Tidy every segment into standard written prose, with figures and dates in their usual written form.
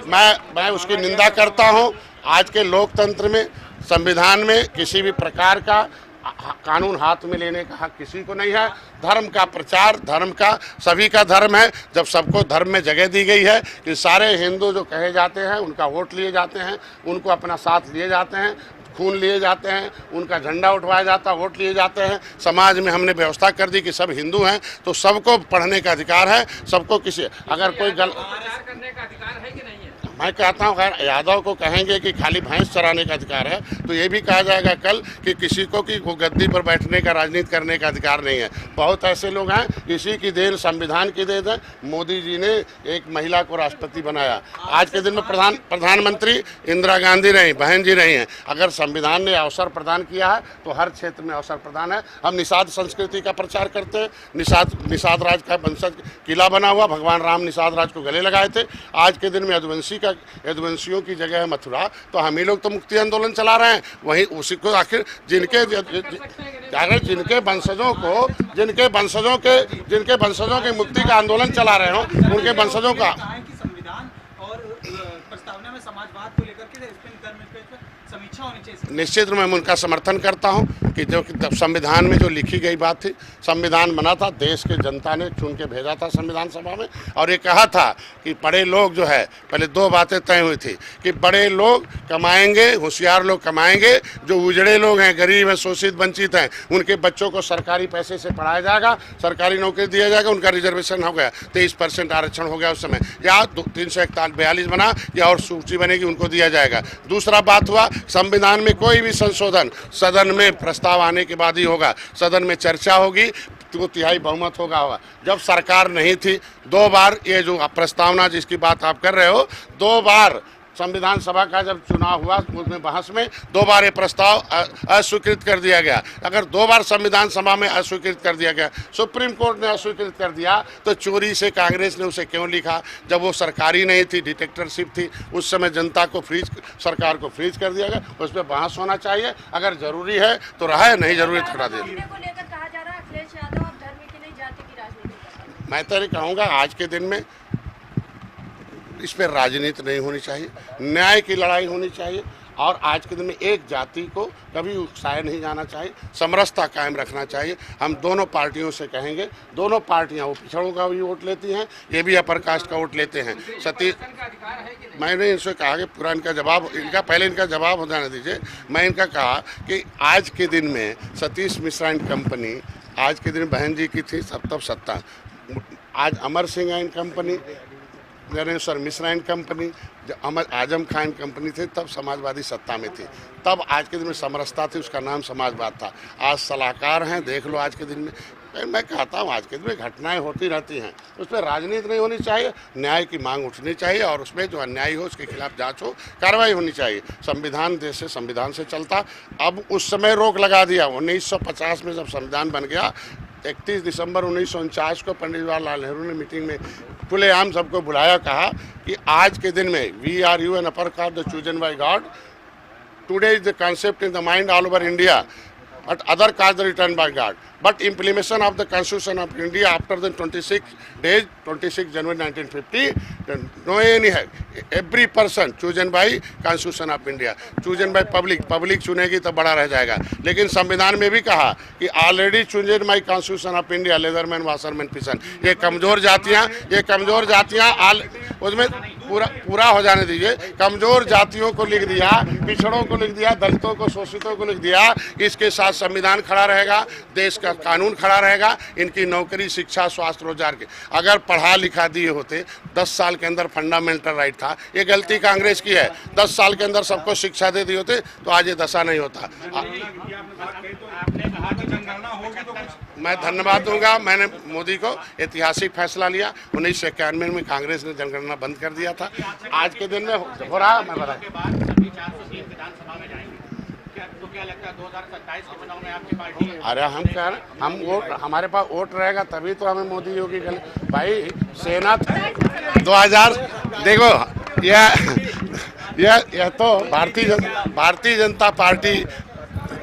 मैं उसकी निंदा करता हूं। आज के लोकतंत्र में, संविधान में किसी भी प्रकार का कानून हाथ में लेने का हक किसी को नहीं है। धर्म का प्रचार, धर्म का सभी का धर्म है। जब सबको धर्म में जगह दी गई है कि सारे हिंदू जो कहे जाते हैं उनका वोट लिए जाते हैं, उनको अपना साथ लिए जाते हैं, खून लिए जाते हैं, उनका झंडा उठवाया जाता है, वोट लिए जाते हैं। समाज में हमने व्यवस्था कर दी कि सब हिंदू हैं तो सबको पढ़ने का अधिकार है, सबको किसी अगर कोई करने का अधिकार है कि नहीं है? मैं कहता हूँ अगर यादव को कहेंगे कि खाली भैंस चराने का अधिकार है तो ये भी कहा जाएगा कल कि किसी को कि वो गद्दी पर बैठने का, राजनीति करने का अधिकार नहीं है। बहुत ऐसे लोग हैं, इसी की देन, संविधान की देन है। मोदी जी ने एक महिला को राष्ट्रपति बनाया। आज के दिन में प्रधानमंत्री इंदिरा गांधी रही, बहन जी रही हैं। अगर संविधान ने अवसर प्रदान किया है तो हर क्षेत्र में अवसर प्रदान है। हम निषाद संस्कृति का प्रचार करते हैं। निषाद राज का वंशज किला बना हुआ, भगवान राम निषाद राज को गले लगाए थे। आज के दिन में यदुवंशियों की जगह है मथुरा, तो हम ही लोग तो मुक्ति आंदोलन चला रहे हैं। वहीं उसी को आखिर जिनके वंशजों के मुक्ति का आंदोलन चला रहे हो, उनके वंशजों का संविधान और प्रस्तावना में समाजवाद को लेकर के समीक्षा होनी चाहिए। निश्चित रूप में मैं उनका समर्थन करता हूं कि जो संविधान में जो लिखी गई बात थी, संविधान बना था, देश के जनता ने चुन के भेजा था संविधान सभा में, और ये कहा था कि बड़े लोग जो है, पहले दो बातें तय हुई थी कि बड़े लोग कमाएंगे, होशियार लोग कमाएंगे, जो उजड़े लोग हैं, गरीब हैं, शोषित वंचित हैं, उनके बच्चों को सरकारी पैसे से पढ़ाया जाएगा, सरकारी नौकरी दिया जाएगा। उनका रिजर्वेशन हो गया, 23% आरक्षण हो गया उस समय, या 342 बना या और सूची बनेगी, उनको दिया जाएगा। दूसरा बात हुआ, संविधान में कोई भी संशोधन सदन में प्रस्ताव आने के बाद ही होगा, सदन में चर्चा होगी, तो तिहाई बहुमत होगा। जब सरकार नहीं थी, 2 बार ये जो प्रस्तावना जिसकी बात आप कर रहे हो, 2 बार संविधान सभा का जब चुनाव हुआ उसमें बहस में 2 बार ये प्रस्ताव अस्वीकृत कर दिया गया। अगर 2 बार संविधान सभा में अस्वीकृत कर दिया गया, सुप्रीम कोर्ट ने अस्वीकृत कर दिया, तो चोरी से कांग्रेस ने उसे क्यों लिखा? जब वो सरकारी नहीं थी, डिटेक्टरशिप थी, उस समय जनता को फ्रीज, सरकार को फ्रीज कर दिया गया। उस पर बहस होना चाहिए, अगर जरूरी है तो रहा है, नहीं जरूरी हटा दे। मैं तो कहूँगा आज के दिन में इस पर राजनीति नहीं होनी चाहिए, न्याय की लड़ाई होनी चाहिए, और आज के दिन में एक जाति को कभी उकसाया नहीं जाना चाहिए, समरसता कायम रखना चाहिए। हम दोनों पार्टियों से कहेंगे, दोनों पार्टियां, वो पिछड़ों का भी वोट लेती हैं, ये भी अपर कास्ट का वोट लेते हैं। सतीश, मैंने इनसे कहा कि पूरा इनका जवाब, पहले इनका जवाब हो जाने दीजिए। मैं इनका कहा कि आज के दिन में सतीश मिश्रा एंड कंपनी, आज के दिन बहन जी की थी तब सत्ता, आज Amar Singh and company, Gyaneshwar Mishra and company, Azam Khan company थी, तब समाजवादी सत्ता में थी। तब आज के दिन में समरसता थी, उसका नाम समाजवाद था। आज सलाहकार हैं, देख लो आज के दिन में। मैं कहता हूँ आज के दिन में घटनाएं होती रहती हैं, उस पर राजनीति नहीं होनी चाहिए, न्याय की मांग उठनी चाहिए, और उसमें जो अन्याय हो उसके खिलाफ जांच हो, कार्रवाई होनी चाहिए। संविधान देश से संविधान से चलता। अब उस समय रोक लगा दिया। 1950 में जब संविधान बन गया, 31 दिसंबर 1949 को पंडित जवाहरलाल नेहरू ने मीटिंग में खुलेआम सबको बुलाया, कहा कि आज के दिन में we are you an upper caste the chosen by God, today is the concept in the mind all over India, but other caste are written by God. But implementation of the Constitution of India after the 26 days, 26 January 1950, no any every person chosen by Constitution of India, chosen by public चुनेगी तो बड़ा रह जाएगा। लेकिन संविधान में भी कहा कि already chosen by constitution of India, leatherman, washerman, पिसन, ये कमजोर जातियाँ उसमें पूरा हो जाने दीजिए। कमजोर जातियों को लिख दिया, पिछड़ों को लिख दिया, दलितों को, शोषितों को लिख दिया। इसके साथ संविधान खड़ा रहेगा, देश का कानून खड़ा रहेगा, इनकी नौकरी, शिक्षा, स्वास्थ्य, रोजगार के अगर पढ़ा लिखा दिए होते, 10 साल के अंदर फंडामेंटल राइट था। ये गलती कांग्रेस की है, 10 साल के अंदर सबको शिक्षा दे दी होते तो आज ये दशा नहीं होता। मैं धन्यवाद दूंगा, मैंने मोदी को ऐतिहासिक फैसला लिया। 1991 में कांग्रेस ने जनगणना बंद कर दिया था, आज के दिन में हो रहा। मैं बता, क्या लगता है 2027 के चुनाव में आपकी पार्टी? अरे हम कह रहे, हम वोट, हमारे पास वोट रहेगा तभी तो हमें मोदी योगी भाई सेना 2000 देखो, यह तो भारतीय जनता पार्टी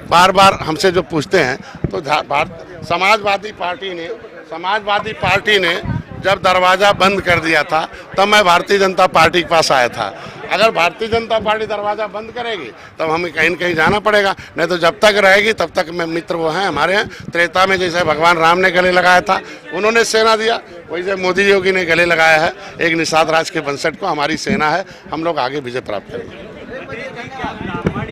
बार बार हमसे जो पूछते हैं तो समाजवादी पार्टी ने जब दरवाज़ा बंद कर दिया था तब मैं भारतीय जनता पार्टी के पास आया था। अगर भारतीय जनता पार्टी दरवाज़ा बंद करेगी तब हमें कहीं न कहीं जाना पड़ेगा, नहीं तो जब तक रहेगी तब तक में मित्र वो हैं हमारे हैं। त्रेता में जैसे भगवान राम ने गले लगाया था, उन्होंने सेना दिया, वैसे मोदी योगी ने गले लगाया है एक निषाद राज के 62 को। हमारी सेना है, हम लोग आगे विजय प्राप्त करेंगे।